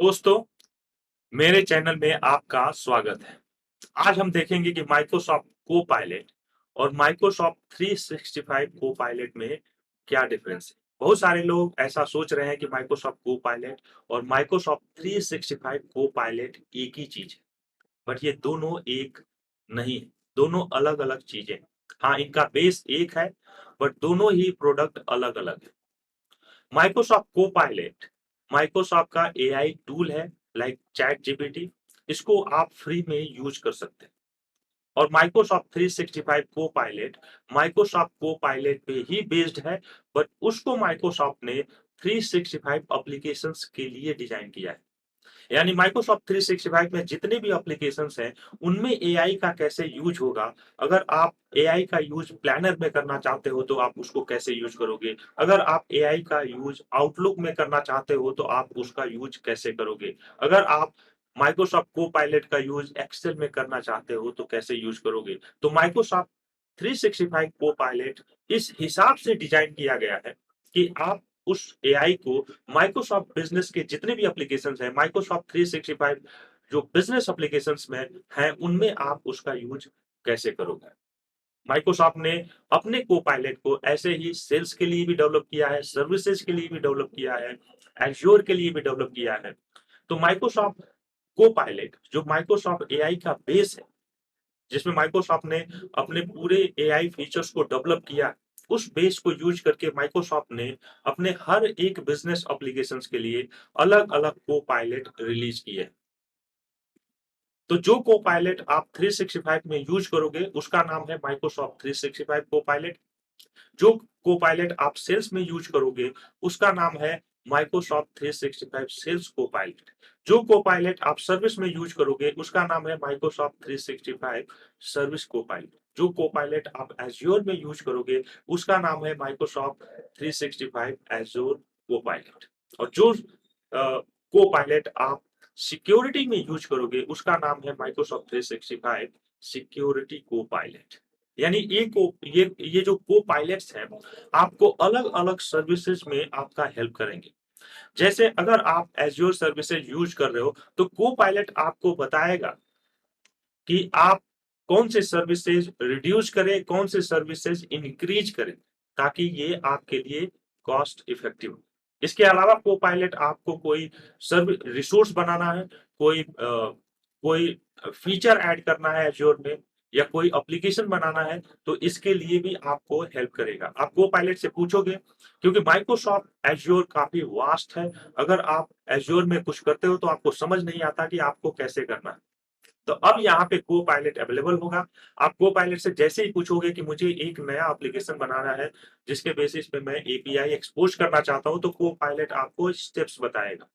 दोस्तों, मेरे चैनल में आपका स्वागत है। आज हम देखेंगे कि माइक्रोसॉफ्ट कोपायलट और माइक्रोसॉफ्ट 365 कोपायलट में क्या डिफरेंस है। बहुत सारे लोग ऐसा सोच रहे हैं कि माइक्रोसॉफ्ट कोपायलट और माइक्रोसॉफ्ट 365 कोपायलट एक ही चीज है, बट ये दोनों एक नहीं है, दोनों अलग-अलग चीजें हैं। हाँ, इनका बेस एक है, बट दोनों ही प्रोडक्ट अलग-अलग है। माइक्रोसॉफ्ट कोपायलट माइक्रोसॉफ्ट का एआई टूल है, लाइक चैट जीपीटी। इसको आप फ्री में यूज कर सकते हैं। और माइक्रोसॉफ्ट 365 कोपायलट माइक्रोसॉफ्ट कोपायलट पे ही बेस्ड है, बट उसको माइक्रोसॉफ्ट ने 365 एप्लीकेशंस के लिए डिजाइन किया है। यानी माइक्रोसॉफ्ट 365 में जितने भी एप्लीकेशंस हैं, उनमें एआई का कैसे यूज होगा। अगर आप एआई का यूज प्लानर में करना चाहते हो तो आप उसको कैसे यूज करोगे। अगर आप एआई का यूज आउटलुक में करना चाहते हो तो आप उसका यूज कैसे करोगे। अगर आप माइक्रोसॉफ्ट कोपायलट का यूज एक्सेल में करना चाहते हो तो कैसे यूज करोगे। तो माइक्रोसॉफ्ट 365 कोपायलट इस हिसाब से डिजाइन किया गया है कि आप उस एआई को माइक्रोसॉफ्ट बिजनेस के जितने भी एप्लीकेशंस हैं, माइक्रोसॉफ्ट 365 जो बिजनेस एप्लीकेशंस में हैं, उनमें आप उसका यूज कैसे करोगे। माइक्रोसॉफ्ट ने अपने कोपायलट को ऐसे ही सेल्स के लिए भी डेवलप किया है, सर्विसेज के लिए भी डेवलप किया है, एज़्योर के लिए भी डेवलप किया है। तो माइक्रोसॉफ्ट कोपायलट जो माइक्रोसॉफ्ट एआई का बेस है, जिसमें माइक्रोसॉफ्ट ने अपने पूरे एआई फीचर्स को डेवलप किया, उस बेस को यूज करके माइक्रोसॉफ्ट ने अपने हर एक बिजनेस एप्लीकेशंस के लिए अलग-अलग कोपायलट रिलीज किए हैं। तो जो कोपायलट आप 365 में यूज करोगे, उसका नाम है माइक्रोसॉफ्ट 365 कोपायलट। जो कोपायलट आप सेल्स में यूज करोगे, उसका नाम है माइक्रोसॉफ्ट 365 सेल्स कोपायलट। जो कोपायलट आप सर्विस में यूज करोगे, उसका नाम है माइक्रोसॉफ्ट 365 सर्विस कोपायलट। जो कोपायलट आप एज़्योर में यूज करोगे, उसका नाम है माइक्रोसॉफ्ट 365 एज़्योर कोपायलट। और जो कोपायलट आप सिक्योरिटी में यूज करोगे, उसका नाम है माइक्रोसॉफ्ट 365 सिक्योरिटी कोपायलट। यानी ये जो को-पायलट्स हैं, आपको अलग-अलग सर्विसेज़ में आपका हेल्प करेंगे। जैसे अगर आप एज़्योर सर्विसेज़ यूज़ कर रहे हो, तो को-पायलट आपको बताएगा कि आप कौन से सर्विसेज़ रिड्यूस करें, कौन से सर्विसेज़ इंक्रीज़ करें, ताकि ये आपके लिए कॉस्ट इफेक्टिव हो। इसके अलावा को-पायलट आपको कोई रिसोर्स बनाना है, कोई फीचर ऐड करना है एज़्योर में या कोई एप्लीकेशन बनाना है, तो इसके लिए भी आपको हेल्प करेगा। आप को-पायलट से पूछोगे, क्योंकि माइक्रोसॉफ्ट एज़्योर काफ़ी वास्ट है। अगर आप एज़्योर में कुछ करते हो, तो आपको समझ नहीं आता कि आपको कैसे करना है। तो अब यहाँ पे को-पायलट अवेलेबल होगा। आप को-पायलट से जैसे ही पूछोगे कि मुझे एक नया एप्लीकेशन बनाना है, जिसके बेसिस पे मैं एपीआई एक्सपोज़ करना चाहता हूँ, तो को-पायलट आपको स्टेप्स बताएगा।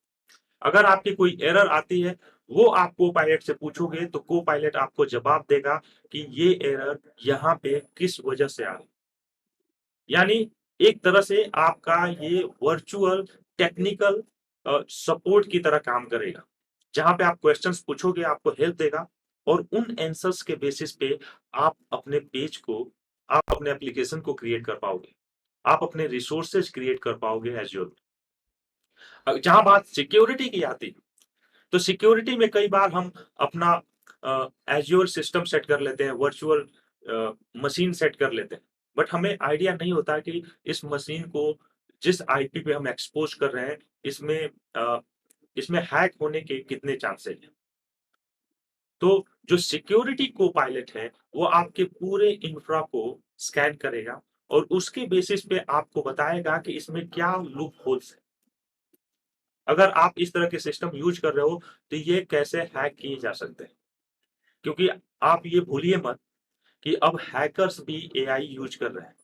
अगर आपकी कोई एरर आती है, वो आप को-पायलट से पूछोगे, तो को-पायलट आपको जवाब देगा कि ये एरर यहाँ पे किस वजह से आ रही। यानी एक तरह से आपका ये वर्चुअल टेक्निकल सपोर्ट की तरह काम करेगा। जहाँ पे आप क्वेश्चन्स पूछोगे, आपको हेल्प देगा और उन आंसर्स के बेसिस पे आप अपने पेज को, आप अपने एप्लीकेशन को क्रिएट कर पाओगे। आप अपने रिसोर्सेज क्रिएट कर पाओगे एज़्योर। जहाँ बात सिक्योरिटी की आती है, तो सिक्योरिटी में कई बार हम अपना एज़्योर सिस्टम सेट कर लेते हैं, वर्चुअल मशीन सेट कर लेते हैं। बट हमें आइडिया नहीं होता कि इस मशीन को जिस आईपी पे हम एक्सपोज़ कर रहे हैं, इसमें इसमें हैक होने के कितने चांसेज़ हैं। तो जो सिक्योरिटी को-पायलट है, वो आपके पूरे इंफ्रा को स्कैन करेगा और उसके बेसिस पे आपको बताएगा कि इसमें क्या लूप होल्स हैं। अगर आप इस तरह के सिस्टम यूज़ कर रहे हो, तो ये कैसे हैक किए जा सकते हैं। क्योंकि आप ये भूलिए मत कि अब हैकर्स भी एआई यूज़ कर रहे हैं।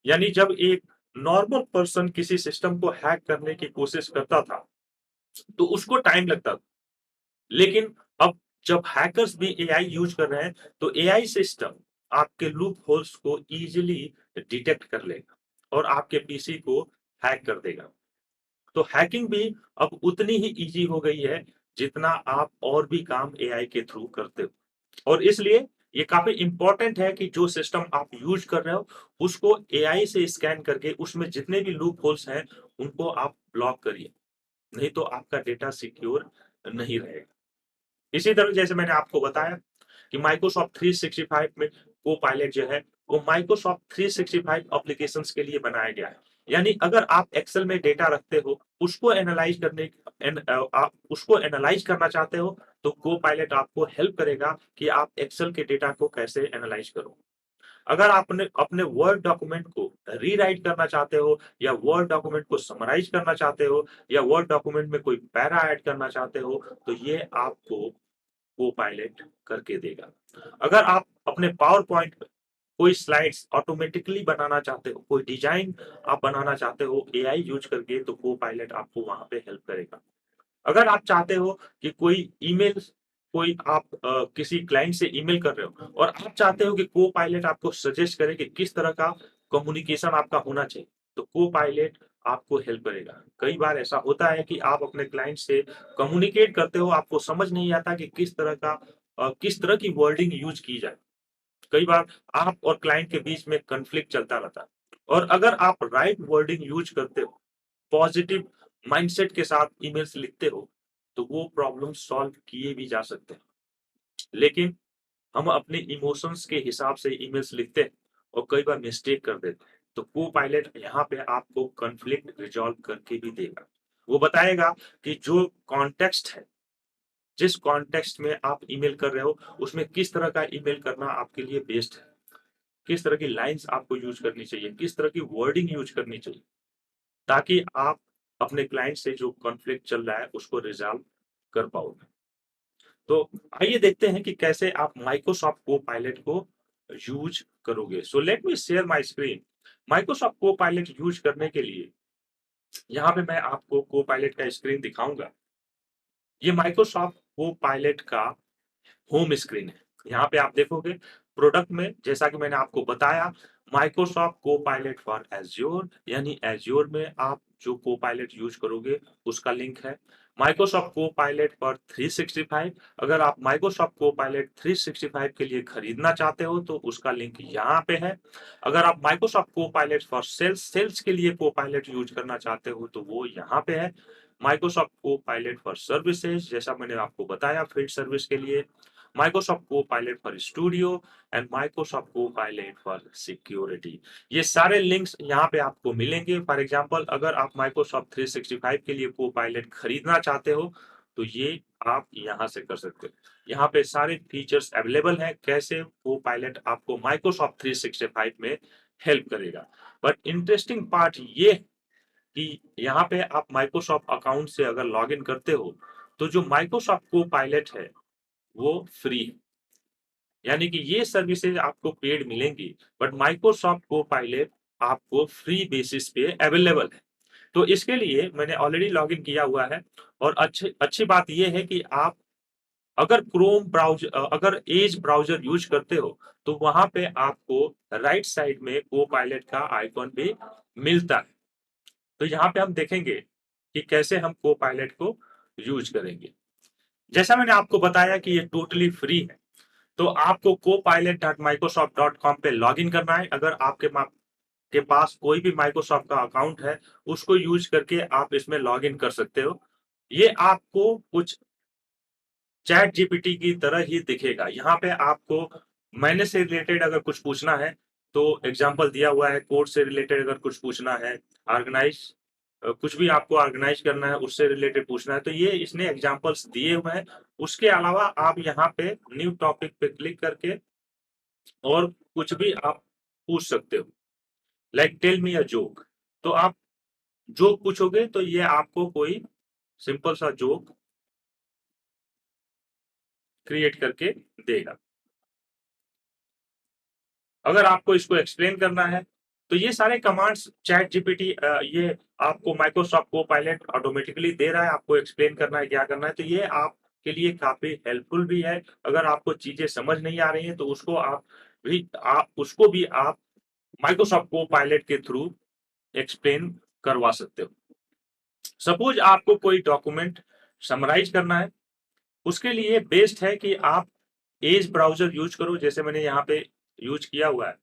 यानी जब एक नॉर्मल पर्सन किसी सिस्टम को हैक करने की कोशिश करता था, तो उसको टाइम लगता था। लेकिन अब जब हैकर्स भी एआई यूज़ कर रहे हैं, तो एआई सिस्टम आपके लूप होल्स को ईज़िली डिटेक्ट कर लेगा और आपके पीसी को हैक कर देगा। तो हैकिंग भी अब उतनी ही ईज़ी हो गई है, जितना आप और भी काम एआई के थ्रू करते हो। और इसलिए ये काफ़ी इम्पोर्टेंट है कि जो सिस्टम आप यूज़ कर रहे हो, उसको एआई से स्कैन करके उसमें जितने भी लूप होल्स हैं, उनको आप ब्लॉक करिए। नहीं तो आपका डेटा सिक्योर नहीं रहेगा। इसी तरह जैसे मैंने आपको बताया कि माइक्रोसॉफ्ट 365 में कोपायलट जो है वो माइक्रोसॉफ्ट 365 एप्लीकेशंस के लिए बनाया गया है। यानी अगर आप एक्सेल में डेटा रखते हो, उसको एनालाइज करने आप उसको एनालाइज करना चाहते हो, तो कोपायलट आपको हेल्प करेगा कि आप एक्सेल के डेटा को कैसे एनालाइज करो। अगर आपने अपने वर्ड डॉक्यूमेंट को रीराइट करना चाहते हो या वर्ड डॉक्यूमेंट को समराइज करना चाहते हो या वर्ड डॉक्यूमेंट में कोई पैरा ऐड करना चाहते हो, तो ये आपको कोपायलट करके देगा। अगर आप अपने पावर पॉइंट पे कोई स्लाइड्स ऑटोमेटिकली बनाना चाहते हो, कोई डिजाइन आप बनाना चाहते हो एआई यूज करके, तो कोपायलट आपको वहां पे हेल्प करेगा। अगर आप चाहते हो कि कोई ईमेल कोई आप किसी क्लाइंट से ईमेल कर रहे हो और आप चाहते हो कि को-पायलट आपको सजेस्ट करे कि किस तरह का कम्युनिकेशन आपका होना चाहिए, तो को-पायलट आपको हेल्प करेगा। कई बार ऐसा होता है कि आप अपने क्लाइंट से कम्युनिकेट करते हो, आपको समझ नहीं आता कि किस तरह की वर्डिंग यूज़ की जाए। कई बार आप और क्लाइंट के बीच में कॉन्फ्लिक्ट चलता रहता है और अगर आप राइट वर्डिंग यूज़ करते हो, पॉजिटिव माइंडसेट के साथ ईमेल्स लिखते हो, तो वो प्रॉब्लम सॉल्व किए भी जा सकते हैं। लेकिन हम अपने इमोशंस के हिसाब से ईमेल्स लिखते हैं और कई बार मिस्टेक कर देते हैं। तो को-पायलट यहाँ पे आपको कॉन्फ्लिक्ट रिज़ॉल्व करके भी देगा। वो बताएगा कि जो कॉन्टेक्स्ट है, जिस कॉन्टेक्स्ट में आप ईमेल कर रहे हो, उसमें किस तरह का ईमेल करना आपके लिए बेस्ट है। किस तरह की लाइन्स आपको यूज़ करनी चाहिए, किस तरह की वर्डिंग यूज़ करनी चाहिए, ताकि आप अपने क्लाइंट से जो कॉन्फ्लिक्ट चल रहा है, उसको रिज़ॉल्व कर पाओगे। तो आइए देखते हैं कि कैसे आप माइक्रोसॉफ्ट को-पायलट को यूज़ करोगे। So let me share my screen. Microsoft copilot use करने के लिए यहाँ पे मैं आपको को-पायलट का स्क्रीन दिखाऊँगा। ये माइक्रोसॉफ्ट को-पायलट का होम स्क्रीन है। यहाँ पे आप देखोगे प्रोडक्ट में जैसा कि मैंने आपको बताया माइक्रोसॉफ्ट कोपायलट फॉर एज़्योर यानी एज़्योर में आप जो कोपायलट यूज़ करोगे उसका लिंक है। माइक्रोसॉफ्ट कोपायलट फॉर 365 अगर आप माइक्रोसॉफ्ट कोपायलट 365 के लिए खरीदना चाहते हो तो उसका लिंक यहाँ पे है। अगर आप माइक्रोसॉफ्ट कोपायलट फॉर सेल्स के लिए कोपायलट यूज़ करना चाहते हो तो वो यहाँ पे है। माइक्रोसॉफ्ट कोपायलट फॉर सर्विसेज जैसा मैंने आपको बताया फील्ड सर्विस के लिए Microsoft Copilot for Studio and Microsoft Copilot for Security। ये सारे लिंक्स यहाँ पे आपको मिलेंगे। फॉर एग्जांपल अगर आप Microsoft 365 के लिए Copilot खरीदना चाहते हो, तो ये आप यहाँ से कर सकते हो। यहाँ पे सारे फीचर्स अवेलेबल हैं, कैसे Copilot आपको Microsoft 365 में हेल्प करेगा। बट इंटरेस्टिंग पार्ट ये है कि यहाँ पे आप Microsoft अकाउंट से अगर लॉगिन करते हो, तो जो Microsoft Copilot है, वो फ्री है। यानी कि ये सर्विसेज आपको पेड मिलेंगी बट माइक्रोसॉफ्ट कोपायलट आपको फ्री बेसिस पे अवेलेबल है। तो इसके लिए मैंने ऑलरेडी लॉगिन किया हुआ है और अच्छी अच्छी बात ये है कि आप अगर अगर एज ब्राउज़र यूज़ करते हो, तो वहाँ पे आपको राइट साइड में कोपायलट का आइकॉन भी मिलता है। तो यहाँ पे हम देखेंगे कि कैसे हम कोपायलट को यूज़ करेंगे। जैसा मैंने आपको बताया कि ये टोटली फ्री है। तो आपको copilot.microsoft.com पे लॉगिन करना है। अगर के पास कोई भी माइक्रोसॉफ्ट का अकाउंट है, उसको यूज़ करके आप इसमें लॉगिन कर सकते हो। ये आपको कुछ चैट जीपीटी की तरह ही दिखेगा। यहाँ पे आपको मैनेज से रिलेटेड अगर कुछ पूछना है, तो एग्ज़ाम्पल दिया हुआ है, कोड से रिलेटेड अगर कुछ पूछना है, ऑर्गेनाइज़ कुछ भी आपको ऑर्गेनाइज़ करना है, उससे रिलेटेड पूछना है, तो ये इसने एग्ज़ाम्पल्स दिए हुए हैं। उसके अलावा आप यहाँ पे न्यू टॉपिक पे क्लिक करके और कुछ भी आप पूछ सकते हो। Like tell me a joke. तो आप जोक पूछोगे तो ये आपको कोई सिंपल सा जोक क्रिएट करके देगा। अगर आपको इसको एक्सप्लेन करना है, तो ये सारे कमांड्स चैट जीपीटी ये आपको माइक्रोसॉफ्ट कोपायलट ऑटोमेटिकली दे रहा है, आपको एक्सप्लेन करना है, क्या करना है, तो ये आपके लिए काफ़ी हेल्पफुल भी है। अगर आपको चीज़ें समझ नहीं आ रही हैं, तो उसको भी आप माइक्रोसॉफ्ट कोपायलट के थ्रू एक्सप्लेन करवा सकते हो। सपोज़ आपको कोई डॉक्यूमेंट समराइज़ करना है, उसके लिए बेस्ट है कि आप एज ब्राउज़र यूज़ करो, जैसे मैंने यहाँ पे यूज़ किया हुआ है।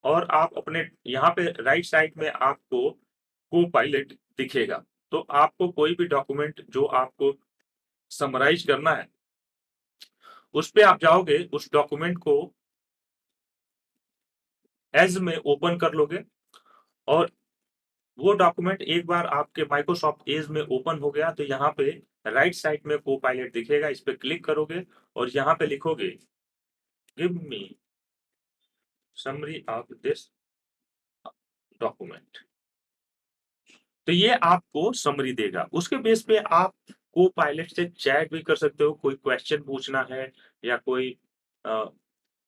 और आप अपने यहाँ पे राइट साइड में आपको कोपायलट दिखेगा। तो आपको कोई भी डॉक्यूमेंट जो आपको समराइज करना है, उस पे आप जाओगे, उस डॉक्यूमेंट को एज में ओपन कर लोगे और वो डॉक्यूमेंट एक बार आपके माइक्रोसॉफ्ट एज में ओपन हो गया तो यहाँ पे राइट साइड में को पायलट दिखेगा, इस पे क्लिक करोगे और यहाँ पे लिखोगे give me summary of this document. तो ये आपको समरी देगा। उसके बेस पे आप को पायलट से चैट भी कर सकते हो, कोई क्वेश्चन पूछना है या कोई अ,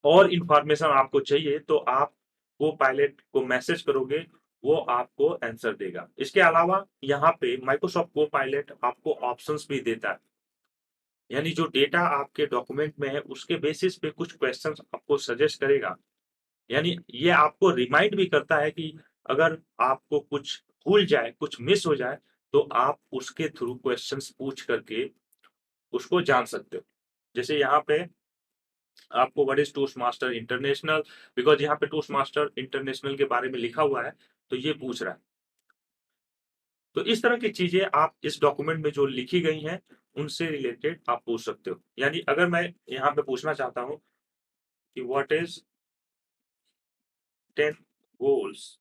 और इंफॉर्मेशन आपको चाहिए तो आप को पायलट को मैसेज करोगे, वो आपको आंसर देगा। इसके अलावा यहाँ पे माइक्रोसॉफ्ट को पायलट आपको ऑप्शंस भी देता है, यानी जो डेटा आपके डॉक्यूमेंट में है उसके बेसिस पे कुछ क्वेश्चंस आपको सजेस्ट करेगा। यानी ये आपको रिमाइंड भी करता है कि अगर आपको कुछ भूल जाए, कुछ मिस हो जाए, तो आप उसके थ्रू क्वेश्चंस पूछ करके उसको जान सकते हो। जैसे यहाँ पे आपको what is toast master international, because यहाँ पे टोस्ट मास्टर इंटरनेशनल के बारे में लिखा हुआ है, तो ये पूछ रहा है। तो इस तरह की चीजें आप इस डॉक्यूमेंट में जो लिखी गई हैं उनसे रिलेटेड आप पूछ सकते हो। यानी अगर मैं यहाँ पे पूछना चाहता हूँ कि what is 10 goals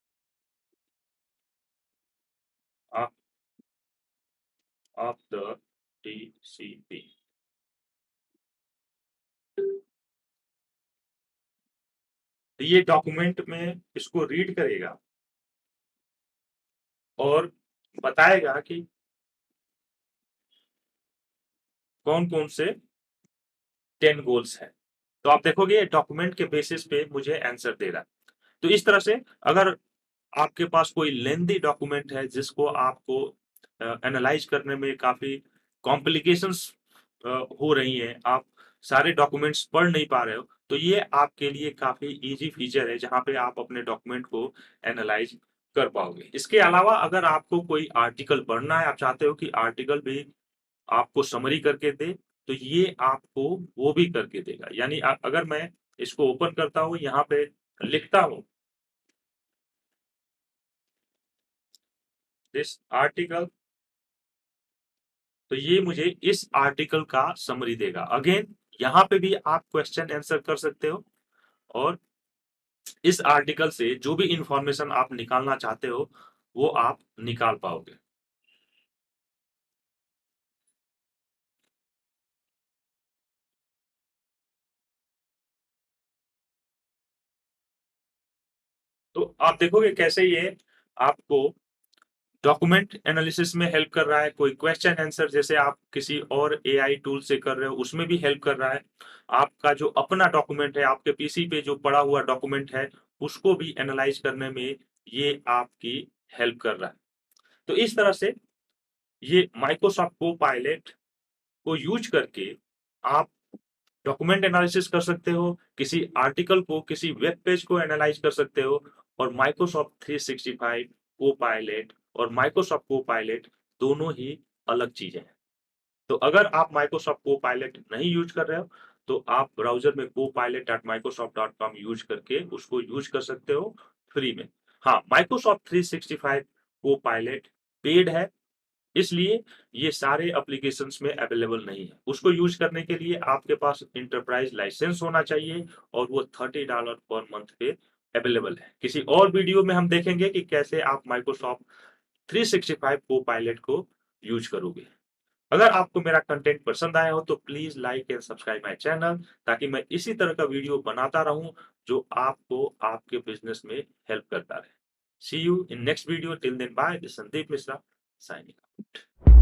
of the TCP, तो ये डॉक्यूमेंट में इसको रीड करेगा और बताएगा कि कौन कौन से 10 गोल्स हैं। तो आप देखोगे डॉक्यूमेंट के बेसिस पे मुझे आंसर दे रहा है। तो इस तरह से अगर आपके पास कोई लेंथी डॉक्यूमेंट है जिसको आपको एनालाइज करने में काफी कॉम्प्लिकेशंस हो रही हैं, आप सारे डॉक्यूमेंट्स पढ़ नहीं पा रहे हो, तो ये आपके लिए काफी इजी फीचर है जहाँ पे आप अपने डॉक्यूमेंट को एनालाइज कर पाओगे। इसके अलावा अगर आपको कोई आर्टिकल पढ़ना है, आप चाहते हो कि आर्टिकल भी आपको समरी करके दे, तो ये आपको वो भी करके देगा। यानी अगर मैं इसको ओपन करता हूँ, यहाँ पे लिखता हूँ दिस आर्टिकल, तो ये मुझे इस आर्टिकल का समरी देगा। अगेन यहाँ पे भी आप क्वेश्चन आंसर कर सकते हो और इस आर्टिकल से जो भी इंफॉर्मेशन आप निकालना चाहते हो वो आप निकाल पाओगे। तो आप देखोगे कैसे ये आपको डॉक्यूमेंट एनालिसिस में हेल्प कर रहा है, कोई क्वेश्चन आंसर जैसे आप किसी और एआई टूल से कर रहे हो उसमें भी हेल्प कर रहा है। आपका जो अपना डॉक्यूमेंट है, आपके पीसी पे जो पड़ा हुआ डॉक्यूमेंट है, उसको भी एनालाइज करने में ये आपकी हेल्प कर रहा है। तो इस तरह से ये माइक्रोसॉफ्ट को पायलट को यूज करके आप डॉक्यूमेंट एनालिसिस कर सकते हो, किसी आर्टिकल को, किसी वेब पेज को एनालाइज कर सकते हो। और माइक्रोसॉफ्ट 365 को पायलट और माइक्रोसॉफ्ट को पायलट दोनों ही अलग चीजें हैं। तो अगर आप माइक्रोसॉफ्ट को पायलट नहीं यूज कर रहे हो तो आप ब्राउजर में copilot.microsoft.com यूज करके उसको यूज कर सकते हो फ्री में। हाँ, माइक्रोसॉफ्ट 365 को पायलट पेड है, इसलिए ये सारे एप्लीकेशंस में अवेलेबल नहीं है। उसको यूज करने के लिए आपके पास इंटरप्राइज लाइसेंस होना चाहिए और वो $30 पर मंथ पे अवेलेबल है। किसी और वीडियो में हम देखेंगे कि कैसे आप माइक्रोसॉफ्ट 365 को पायलट को यूज करोगे। अगर आपको मेरा कंटेंट पसंद आया हो तो please like and subscribe my channel, ताकि मैं इसी तरह का वीडियो बनाता रहूं जो आपको आपके बिजनेस में हेल्प करता रहे। See you in next video, till then bye, this Sandeep Mishra signing out.